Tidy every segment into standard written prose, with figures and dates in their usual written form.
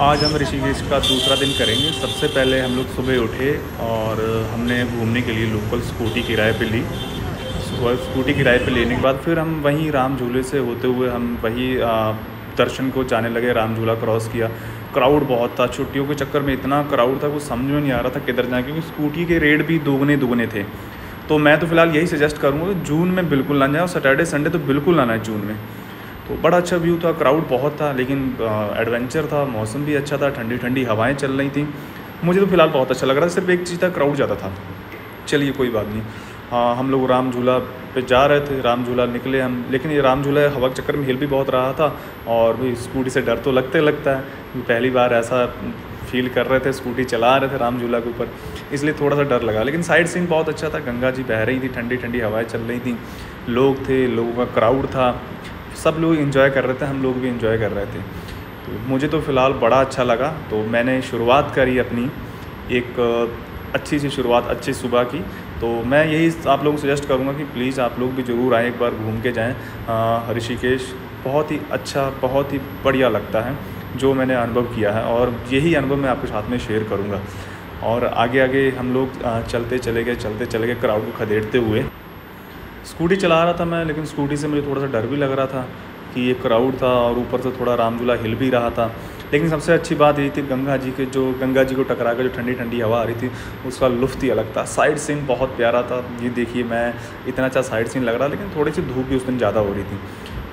आज हम ऋषिकेश का दूसरा दिन करेंगे। सबसे पहले हम लोग सुबह उठे और हमने घूमने के लिए लोकल स्कूटी किराए पे ली। स्कूटी किराए पे लेने के बाद फिर हम वहीं राम झूले से होते हुए हम वहीं दर्शन को जाने लगे। राम झूला क्रॉस किया। क्राउड बहुत था, छुट्टियों के चक्कर में इतना क्राउड था कुछ समझ में नहीं आ रहा था किधर जाए, क्योंकि स्कूटी के रेट भी दुगने थे। तो मैं तो फ़िलहाल यही सजेस्ट करूँगा कि जून में बिल्कुल ना जाए और सैटरडे संडे तो बिल्कुल ना आए जून में। तो बड़ा अच्छा व्यू था, क्राउड बहुत था, लेकिन एडवेंचर था, मौसम भी अच्छा था, ठंडी ठंडी हवाएं चल रही थी। मुझे तो फ़िलहाल बहुत अच्छा लग रहा था। सिर्फ एक चीज़ था, क्राउड ज़्यादा था। चलिए कोई बात नहीं। हम लोग राम झूला पे जा रहे थे, राम झूला निकले हम, लेकिन ये राम झूला हवा के चक्कर में हिल भी बहुत रहा था और भी स्कूटी से डर तो लगता है। पहली बार ऐसा फील कर रहे थे, स्कूटी चला रहे थे राम झूला के ऊपर, इसलिए थोड़ा सा डर लगा। लेकिन साइड सीन बहुत अच्छा था, गंगा जी बह रही थी, ठंडी ठंडी हवाएं चल रही थी, लोग थे, लोगों का क्राउड था, सब लोग एंजॉय कर रहे थे, हम लोग भी एंजॉय कर रहे थे। तो मुझे तो फ़िलहाल बड़ा अच्छा लगा। तो मैंने शुरुआत करी अपनी एक अच्छी सी शुरुआत, अच्छी सुबह की। तो मैं यही आप लोगों को सजेस्ट करूँगा कि प्लीज़ आप लोग भी ज़रूर आएँ, एक बार घूम के जाएँ ऋषिकेश। बहुत ही अच्छा, बहुत ही बढ़िया लगता है जो मैंने अनुभव किया है, और यही अनुभव मैं आपके साथ में शेयर करूँगा। और आगे हम लोग चलते चले गए क्राउड को खदेड़ते हुए। स्कूटी चला रहा था मैं, लेकिन स्कूटी से मुझे थोड़ा सा डर भी लग रहा था कि ये क्राउड था और ऊपर से थोड़ा राम झूला हिल भी रहा था। लेकिन सबसे अच्छी बात यही थी, गंगा जी को टकरा कर जो ठंडी ठंडी हवा आ रही थी, उसका लुत्फ़ ही अलग था। साइड सीन बहुत प्यारा था। ये देखिए, मैं इतना अच्छा साइड सीन लग रहा, लेकिन थोड़ी सी धूप भी उस दिन ज़्यादा हो रही थी,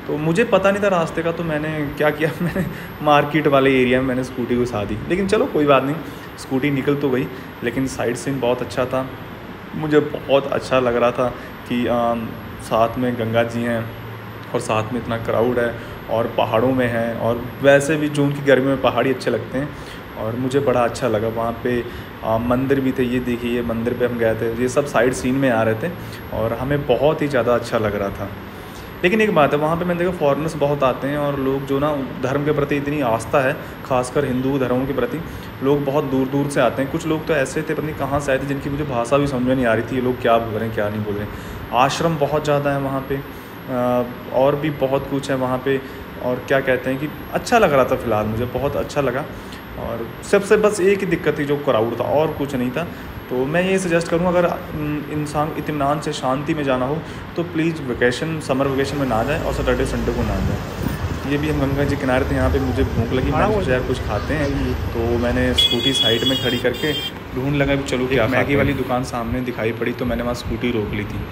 तो मुझे पता नहीं था रास्ते का। तो मैंने क्या किया, मैंने मार्केट वाले एरिया में मैंने स्कूटी घुसा दी। लेकिन चलो कोई बात नहीं, स्कूटी निकल तो गई, लेकिन साइड सीन बहुत अच्छा था। मुझे बहुत अच्छा लग रहा था कि साथ में गंगा जी हैं और साथ में इतना क्राउड है और पहाड़ों में हैं, और वैसे भी जून की गर्मी में पहाड़ी अच्छे लगते हैं, और मुझे बड़ा अच्छा लगा। वहाँ पे मंदिर भी थे, ये देखिए, ये मंदिर पे हम गए थे। ये सब साइड सीन में आ रहे थे और हमें बहुत ही ज़्यादा अच्छा लग रहा था। लेकिन एक बात है, वहाँ पे मैंने देखा फॉरेनर्स बहुत आते हैं, और लोग जो ना धर्म के प्रति इतनी आस्था है, खासकर हिंदू धर्मों के प्रति, लोग बहुत दूर दूर से आते हैं। कुछ लोग तो ऐसे थे, पता नहीं कहाँ से आए थे, जिनकी मुझे भाषा भी समझ में नहीं आ रही थी, ये लोग क्या बोल रहे हैं क्या नहीं बोल रहे हैं। आश्रम बहुत ज़्यादा है वहाँ पे, और भी बहुत कुछ है वहाँ पे। और क्या कहते हैं कि अच्छा लग रहा था, फ़िलहाल मुझे बहुत अच्छा लगा। और सबसे बस एक ही दिक्कत थी, जो क्राउड था, और कुछ नहीं था। तो मैं ये सजेस्ट करूँगा, अगर इंसान इत्मीनान से शांति में जाना हो तो प्लीज़ समर वेकेशन में ना जाए और सैटरडे संडे को ना जाए। ये भी हम गंगा जी किनारे थे, यहाँ पे मुझे भूख लगी, मैंने सोचा यार कुछ खाते हैं, तो मैंने स्कूटी साइड में खड़ी करके ढूंढ लगा कि चलो क्या, मैगी वाली दुकान सामने दिखाई पड़ी, तो मैंने वहाँ स्कूटी रोक ली थी।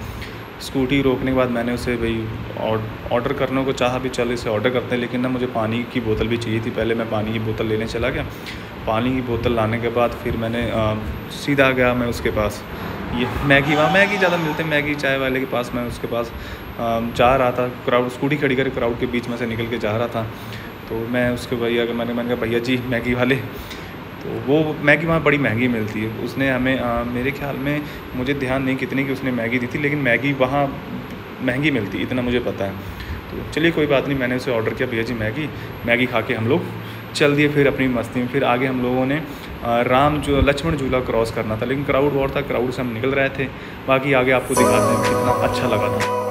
स्कूटी रोकने के बाद मैंने उसे भाई ऑर्डर करने को चाहा भी, चल इसे ऑर्डर करते हैं, लेकिन ना मुझे पानी की बोतल भी चाहिए थी। पहले मैं पानी की बोतल लेने चला गया। पानी की बोतल लाने के बाद फिर मैंने सीधा गया मैं उसके पास, ये वहाँ मैगी ज़्यादा मिलते हैं, मैगी चाय वाले के पास। मैं उसके पास जा रहा था, क्राउड, स्कूटी खड़ी करके क्राउड के बीच में से निकल के जा रहा था। तो मैं उसके भैया, मैंने कहा भैया जी मैगी वाले, तो वो मैगी वहाँ बड़ी महंगी मिलती है। उसने हमें मेरे ख्याल में, मुझे ध्यान नहीं कितने की उसने मैगी दी थी, लेकिन मैगी वहाँ महंगी मिलती, इतना मुझे पता है। तो चलिए कोई बात नहीं, मैंने उसे ऑर्डर किया, भैया जी मैगी खा के हम लोग चल दिए फिर अपनी मस्ती में। फिर आगे हम लोगों ने लक्ष्मण झूला क्रॉस करना था, लेकिन क्राउड बहुत था, क्राउड से हम निकल रहे थे। बाकी आगे आपको दिखाते हैं कितना अच्छा लगा था।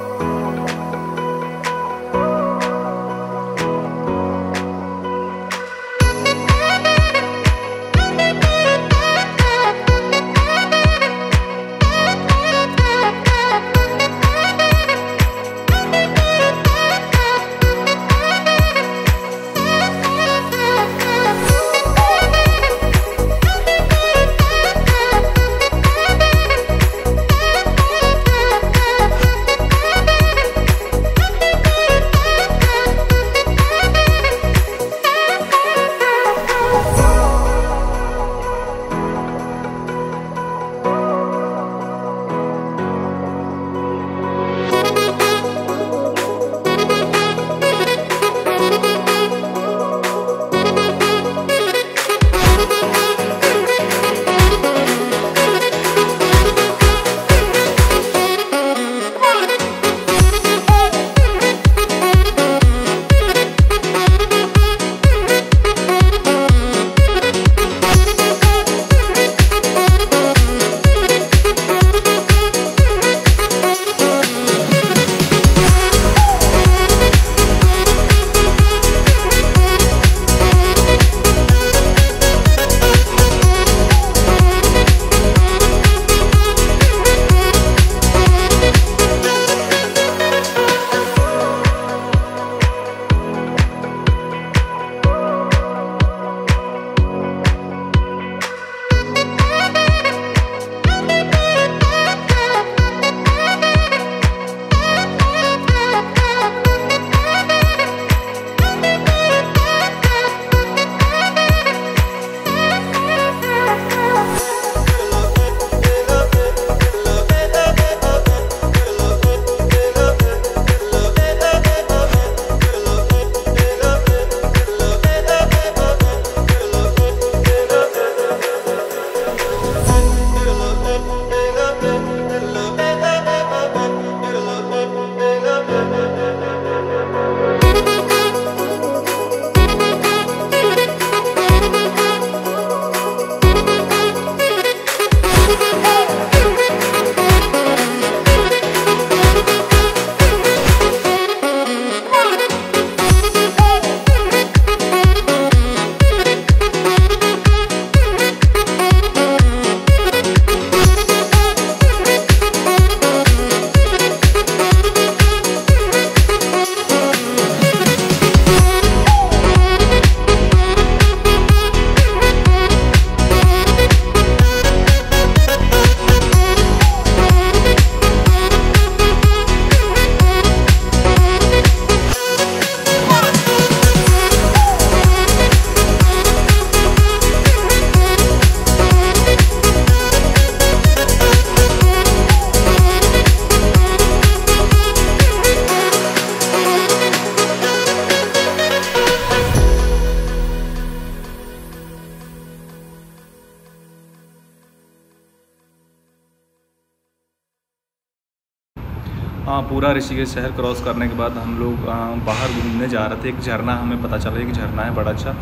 हाँ, पूरा ऋषिकेश शहर क्रॉस करने के बाद हम लोग बाहर घूमने जा रहे थे। एक झरना हमें पता चला कि झरना है बड़ा अच्छा,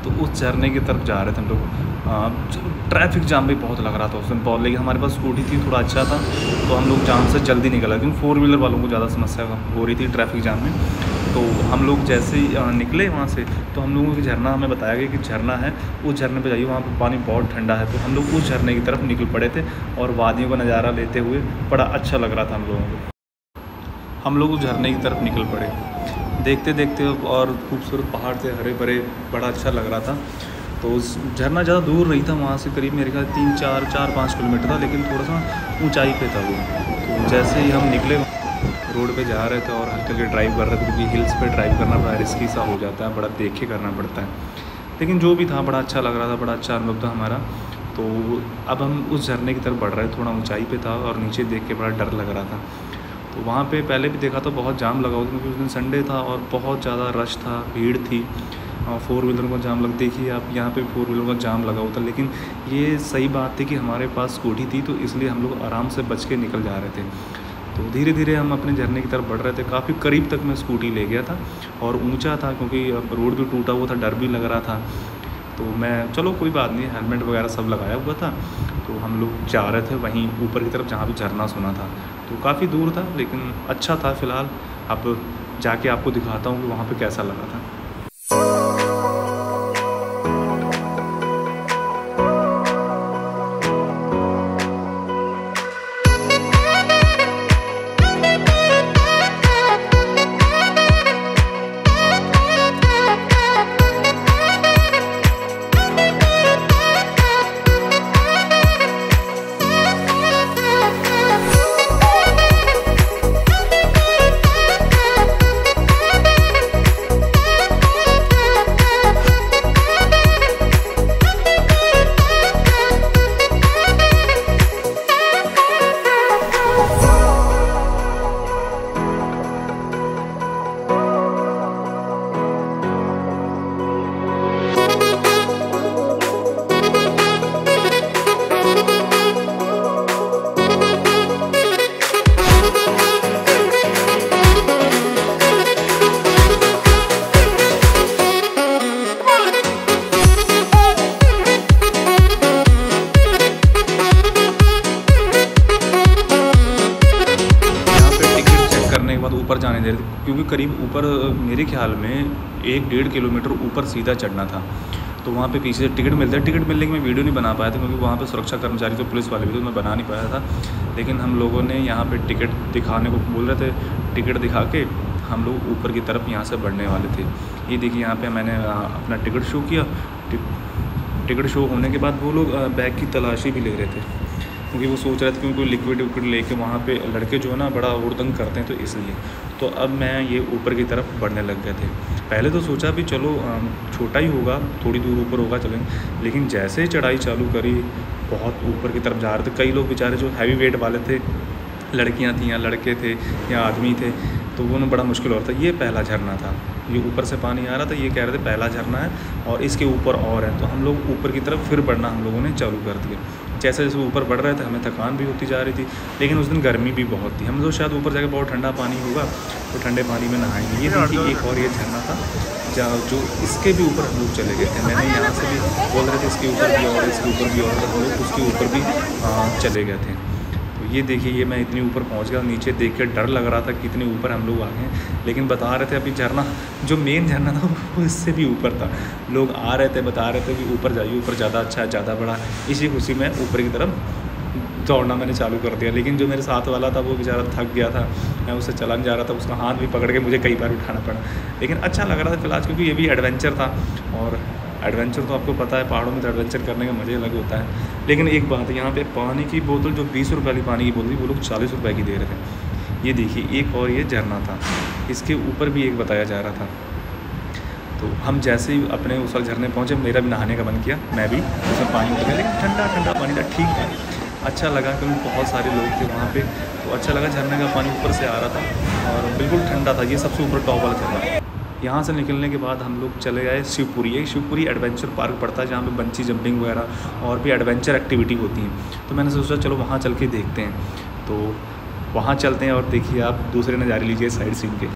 तो उस झरने की तरफ जा रहे थे हम लोग। ट्रैफिक जाम भी बहुत लग रहा था उस दिन बहुत, लेकिन हमारे पास स्कूटी थी, थोड़ा अच्छा था, तो हम लोग जाम से जल्दी निकला, क्योंकि 4 व्हीलर वालों को ज़्यादा समस्या हो रही थी ट्रैफिक जाम में। तो हम लोग जैसे ही निकले वहाँ से, तो हम लोगों को झरना हमें बताया गया कि झरना है, उस झरने पे जाइए, वहाँ पे पानी बहुत ठंडा है। तो हम लोग उस झरने की तरफ निकल पड़े थे और वादियों का नज़ारा लेते हुए बड़ा अच्छा लग रहा था हम लोगों को। हम लोग उस झरने की तरफ निकल पड़े, देखते देखते, और खूबसूरत पहाड़ थे, हरे भरे, बड़ा अच्छा लग रहा था। तो उस झरना ज़्यादा दूर नहीं था, वहाँ से करीब मेरे ख्याल 3-4-5 किलोमीटर था, लेकिन थोड़ा सा ऊंचाई पे था वो। तो जैसे ही हम निकले रोड पे जा रहे थे और हल्के हल्के ड्राइव कर रहे थे, क्योंकि हिल्स पे ड्राइव करना बड़ा रिस्की सा हो जाता है, बड़ा देख के करना पड़ता है, लेकिन जो भी था बड़ा अच्छा लग रहा था, बड़ा अच्छा अनुभव था हमारा। तो अब हम उस झरने की तरफ बढ़ रहे थे, थोड़ा ऊँचाई पर था और नीचे देख के बड़ा डर लग रहा था। तो वहाँ पे पहले भी देखा तो बहुत जाम लगा हुआ था, क्योंकि उस दिन संडे था और बहुत ज़्यादा रश था, भीड़ थी, और 4 व्हीलर का जाम लग, देखिए आप यहाँ पे 4 व्हीलर का जाम लगा हुआ था। लेकिन ये सही बात थी कि हमारे पास स्कूटी थी, तो इसलिए हम लोग आराम से बच के निकल जा रहे थे। तो धीरे धीरे हम अपने झरने की तरफ बढ़ रहे थे, काफ़ी करीब तक मैं स्कूटी ले गया था, और ऊँचा था क्योंकि रोड भी टूटा हुआ था, डर भी लग रहा था। तो मैं, चलो कोई बात नहीं, हेलमेट वगैरह सब लगाया हुआ था। तो हम लोग जा रहे थे वहीं ऊपर की तरफ जहाँ भी झरना सुना था। तो काफ़ी दूर था, लेकिन अच्छा था। फ़िलहाल अब जाके आपको दिखाता हूँ कि वहाँ पे कैसा लगा था। ऊपर जाने दे रहे थे, क्योंकि करीब ऊपर मेरे ख्याल में 1-1.5 किलोमीटर ऊपर सीधा चढ़ना था। तो वहाँ पे पीछे से टिकट मिलता है, टिकट मिलने की मैं वीडियो नहीं बना पाया था, क्योंकि वहाँ पे सुरक्षा कर्मचारी तो पुलिस वाले भी थे, तो मैं बना नहीं पाया था। लेकिन हम लोगों ने यहाँ पे टिकट दिखाने को बोल रहे थे, टिकट दिखा के हम लोग ऊपर की तरफ यहाँ से बढ़ने वाले थे। ये देखिए यहाँ पे मैंने अपना टिकट शो किया। टिकट शो होने के बाद वो लोग बैग की तलाशी भी ले रहे थे, क्योंकि वो सोच रहे थे क्योंकि लिक्विड विक्विड लेके वहाँ पे लड़के जो है ना बड़ा हुड़दंग करते हैं, तो इसलिए। तो अब मैं ये ऊपर की तरफ बढ़ने लग गए थे। पहले तो सोचा भी चलो छोटा ही होगा, थोड़ी दूर ऊपर होगा चलेंगे, लेकिन जैसे ही चढ़ाई चालू करी बहुत ऊपर की तरफ जा रहे थे। कई लोग बेचारे जो हैवी वेट वाले थे, लड़कियाँ थी या लड़के थे या आदमी थे, तो वो ना बड़ा मुश्किल हो रहा था। ये पहला झरना था, ये ऊपर से पानी आ रहा था, ये कह रहे थे पहला झरना है और इसके ऊपर और है। तो हम लोग ऊपर की तरफ फिर बढ़ना हम लोगों ने चालू कर दिया। जैसे जैसे ऊपर बढ़ रहे थे हमें थकान भी होती जा रही थी, लेकिन उस दिन गर्मी भी बहुत थी। हम तो शायद ऊपर जाके बहुत ठंडा पानी होगा तो ठंडे पानी में नहाएंगे। ये देखिए एक और ये झरना था जो इसके भी ऊपर हम लोग चले गए थे। मैंने यहाँ से भी बोल रहे थे इसके ऊपर भी और इसके ऊपर भी और, हम लोग उसके ऊपर भी चले गए थे। तो ये देखिए ये मैं इतनी ऊपर पहुंच गया, नीचे देख के डर लग रहा था कि इतने ऊपर हम लोग आ गए, लेकिन बता रहे थे अभी झरना जो मेन झरना था वो इससे भी ऊपर था। लोग आ रहे थे बता रहे थे कि ऊपर जाइए, ऊपर ज़्यादा अच्छा है, ज़्यादा बड़ा है। इसी खुशी में ऊपर की तरफ दौड़ना मैंने चालू कर दिया। लेकिन जो मेरे साथ वाला था वो बेचारा थक गया था, मैं उससे चला नहीं जा रहा था, उसका हाथ भी पकड़ के मुझे कई बार उठाना पड़ा। लेकिन अच्छा लग रहा था फिलहाल, क्योंकि ये भी एडवेंचर था, और एडवेंचर तो आपको पता है पहाड़ों में तो एडवेंचर करने का मज़े अलग होता है। लेकिन एक बात है, यहाँ पे पानी की बोतल जो 20 रुपये वाली पानी की बोतल थी वो लोग 40 रुपये की दे रहे थे। ये देखिए एक और ये झरना था, इसके ऊपर भी एक बताया जा रहा था। तो हम जैसे ही अपने उस वाले झरने पहुँचे, मेरा भी नहाने का मन किया, मैं भी उसमें पानी उतर गया। लेकिन ठंडा ठंडा पानी था, ठीक था, अच्छा लगा, क्योंकि बहुत सारे लोग थे वहाँ पे, तो अच्छा लगा। झरने का पानी ऊपर से आ रहा था और बिल्कुल ठंडा था। ये सबसे ऊपर टॉप वाला झरना। यहाँ से निकलने के बाद हम लोग चले गए शिवपुरी। एक शिवपुरी एडवेंचर पार्क पड़ता है, जहाँ पे बंची जंपिंग वगैरह और भी एडवेंचर एक्टिविटी होती हैं। तो मैंने सोचा चलो वहाँ चल के देखते हैं। तो वहाँ चलते हैं और देखिए आप दूसरे नज़ारे लीजिए साइड सीन के।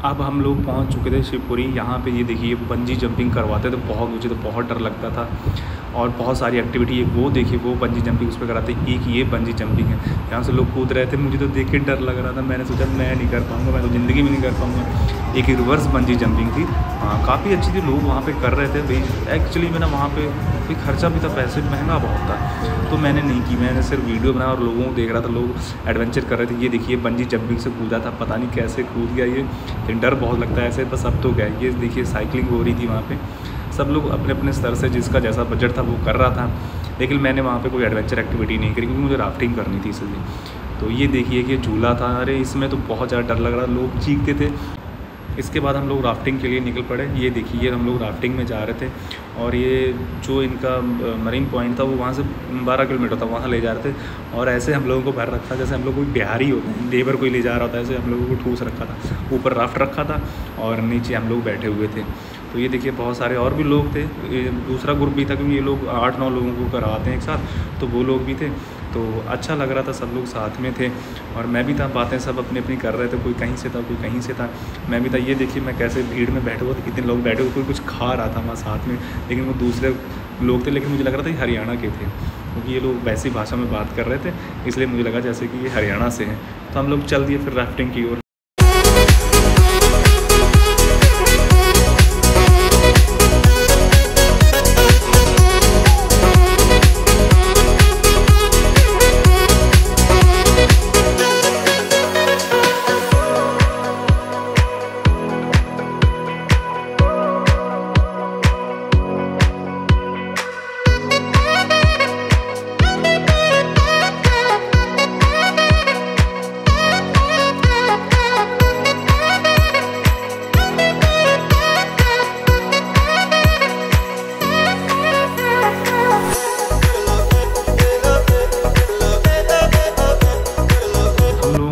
अब हम लोग पहुंच चुके थे शिवपुरी। यहाँ पे ये देखिए बंजी जंपिंग करवाते थे, बहुत मुझे तो बहुत डर लगता था। और बहुत सारी एक्टिविटी, एक वो देखिए वो बंजी जंपिंग उस पर कराते, एक ये बंजी जंपिंग है। यहाँ से लोग कूद रहे थे, मुझे तो देख के डर लग रहा था। मैंने सोचा मैं नहीं कर पाऊँगा, मैं तो ज़िंदगी में नहीं कर पाऊँगा। एक रिवर्स बंजी जंपिंग थी, काफ़ी अच्छी थी, लोग वहाँ पे कर रहे थे भाई। एक्चुअली मेरा वहाँ पे कोई खर्चा भी था, पैसे महंगा बहुत था, तो मैंने नहीं की। मैंने सिर्फ वीडियो बनाया और लोगों को देख रहा था, लोग एडवेंचर कर रहे थे। ये देखिए बंजी जंपिंग से कूदा था, पता नहीं कैसे कूद गया ये, लेकिन डर बहुत लगता है ऐसे। बस अब तो क्या, ये देखिए साइकिलिंग हो रही थी वहाँ पे, सब लोग अपने अपने स्तर से जिसका जैसा बजट था वो कर रहा था। लेकिन मैंने वहाँ पे कोई एडवेंचर एक्टिविटी नहीं करी क्योंकि मुझे राफ्टिंग करनी थी इसलिए। तो ये देखिए कि झूला था, अरे इसमें तो बहुत ज़्यादा डर लग रहा था, लोग चीखते थे। इसके बाद हम लोग राफ्टिंग के लिए निकल पड़े। ये देखिए हम लोग राफ्टिंग में जा रहे थे और ये जो इनका मरीन पॉइंट था वो वहाँ से 12 किलोमीटर था, वहाँ ले जा रहे थे। और ऐसे हम लोगों को भर रखा, जैसे हम लोग कोई बिहारी होते हैं, लेबर कोई ले जा रहा होता है, ऐसे हम लोगों को ठूस रखा था। ऊपर राफ्ट रखा था और नीचे हम लोग बैठे हुए थे। तो ये देखिए बहुत सारे और भी लोग थे, दूसरा ग्रुप भी था क्योंकि ये लोग 8-9 लोगों को करवाते हैं एक साथ, तो वो लोग भी थे। तो अच्छा लग रहा था, सब लोग साथ में थे और मैं भी था। बातें सब अपनी अपनी कर रहे थे, कोई कहीं से था कोई कहीं से था, मैं भी था। ये देखिए मैं कैसे भीड़ में बैठे हुआ था, कितने लोग बैठे हुए, कोई कुछ खा रहा था वहाँ साथ में, लेकिन वो दूसरे लोग थे। लेकिन मुझे लग रहा था ये हरियाणा के थे क्योंकि ये लोग वैसी भाषा में बात कर रहे थे, इसलिए मुझे लगा जैसे कि ये हरियाणा से हैं। तो हम लोग चल दिए फिर राफ्टिंग की ओर।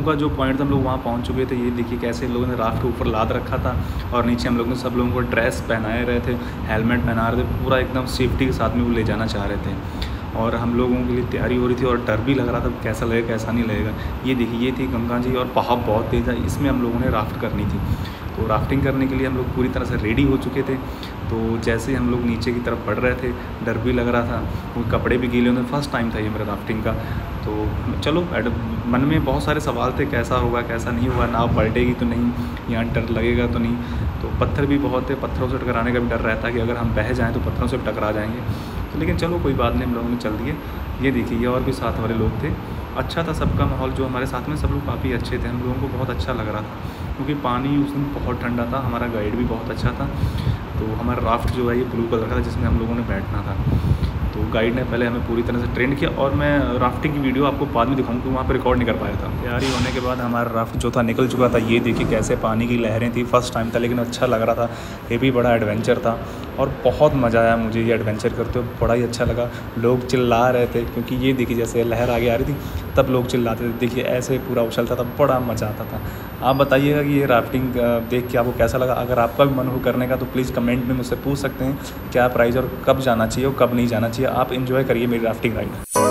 का जो पॉइंट था हम लोग वहाँ पहुँच चुके थे। ये देखिए कैसे लोगों ने राफ्ट के ऊपर लाद रखा था और नीचे हम लोगों ने सब लोगों को ड्रेस पहनाए रहे थे, हेलमेट पहना रहे थे, पूरा एकदम सेफ्टी के साथ में वो ले जाना चाह रहे थे। और हम लोगों के लिए तैयारी हो रही थी और डर भी लग रहा था कैसा लगेगा कैसा नहीं लगेगा। ये देखिए ये थी गंगा जी और बहाव बहुत तेज़ है, इसमें हम लोगों ने राफ्ट करनी थी। तो राफ्टिंग करने के लिए हम लोग पूरी तरह से रेडी हो चुके थे। तो जैसे ही हम लोग नीचे की तरफ बढ़ रहे थे, डर भी लग रहा था, क्योंकि कपड़े भी गीले होने, फर्स्ट टाइम था ये मेरा राफ्टिंग का। तो चलो मन में बहुत सारे सवाल थे, कैसा होगा कैसा नहीं होगा, नाव पलटेगी तो नहीं, यहाँ डर लगेगा तो नहीं। तो पत्थर भी बहुत थे, पत्थरों से टकराने का भी डर रहता है कि अगर हम बह जाएँ तो पत्थरों से टकरा जाएँगे। तो लेकिन चलो कोई बात नहीं, हम लोगों ने चल दिए। ये देखिए ये और भी साथ वाले लोग थे, अच्छा था सबका माहौल। जो हमारे साथ में सब लोग काफ़ी अच्छे थे, हम लोगों को बहुत अच्छा लग रहा था क्योंकि पानी उस दिन बहुत ठंडा था। हमारा गाइड भी बहुत अच्छा था। तो हमारा राफ्ट जो है ये ब्लू कलर का था जिसमें हम लोगों ने बैठना था। तो गाइड ने पहले हमें पूरी तरह से ट्रेन किया और मैं राफ्टिंग की वीडियो आपको बाद में दिखाऊंगा, वहाँ पे रिकॉर्ड नहीं कर पाया था। तैयारी होने के बाद हमारा राफ्ट जो था निकल चुका था। ये देखिए कैसे पानी की लहरें थी, फर्स्ट टाइम था लेकिन अच्छा लग रहा था। ये भी बड़ा एडवेंचर था और बहुत मज़ा आया मुझे ये एडवेंचर करते हुए, बड़ा ही अच्छा लगा। लोग चिल्ला रहे थे क्योंकि ये देखिए जैसे लहर आगे आ रही थी तब लोग चिल्लाते थे। देखिए ऐसे पूरा उछलता था, बड़ा मज़ा आता था। आप बताइएगा कि ये राफ्टिंग देख के आपको कैसा लगा। अगर आपका भी मन हो करने का तो प्लीज़ कमेंट में मुझसे पूछ सकते हैं क्या प्राइस और कब जाना चाहिए और कब नहीं जाना चाहिए। आप इन्जॉय करिए मेरी राफ्टिंग राइड।